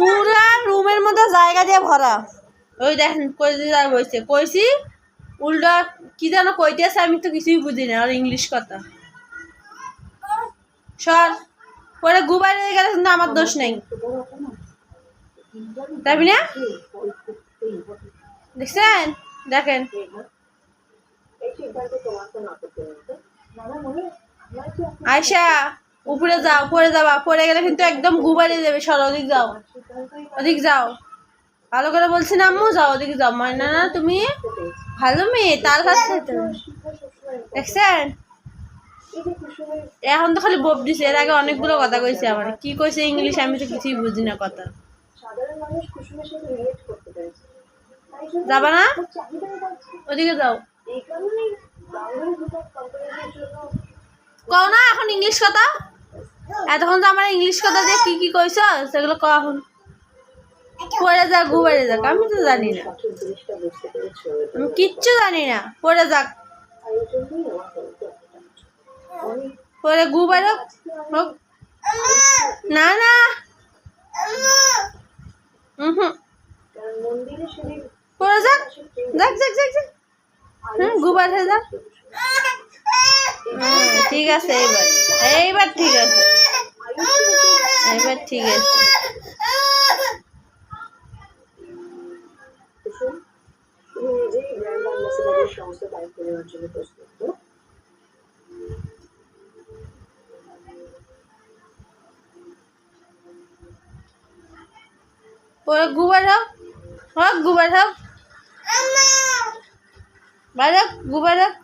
পুরা রুমের মধ্যে জায়গা দিয়ে ভরা। ওই দেখেন কই দিয়ে বসছে, কইছি উল্টা কি যেন কইতেছে, আমি তো কিছুই বুঝি না আর ইংলিশ কথা। সর পরে গুবাই হয়ে গেলে কিন্তু আমার দোষ নেই, তাই না? দেখছেন? দেখেন আয়শা উপরে যাও, পরে যাবা, পরে গেলে কিন্তু একদম গুবাইরে যাবে। সর ওদিক যাও, ওদিক যাও। ভালো করে বলছি না আম্মু, যাও ওদিকে যাও। ময়না না তুমি ভালো মেয়ে, তার কাছে দেখছেন? এখন তো খালি বব দিছে, এর আগে অনেকগুলো কথা কইছে আমার। কি কইছে ইংলিশ আমি তো কিছুই বুঝি না কথা। যাবা না? ওদিকে যাও। কও না এখন ইংলিশ কথা। এতক্ষণ তো আমার ইংলিশ কথা দিয়ে কি কি কইছ সেগুলো কও এখন। পড়ে যাক, ঘুবাইরে যাক, আমি তো জানি না, আমি কিচ্ছু জানি না। পড়ে যাক, পরে ঘুবাইরে হোক। না না পড়ে যাক, যাক যাক যাক যাক। ঘুবাই হয়ে যাক। ঠিক আছে, এইবার এইবার ঠিক আছে, এইবার ঠিক আছে। পরে গুবার হোক, হোক গুবার হোক, বাইরে গুবার হোক।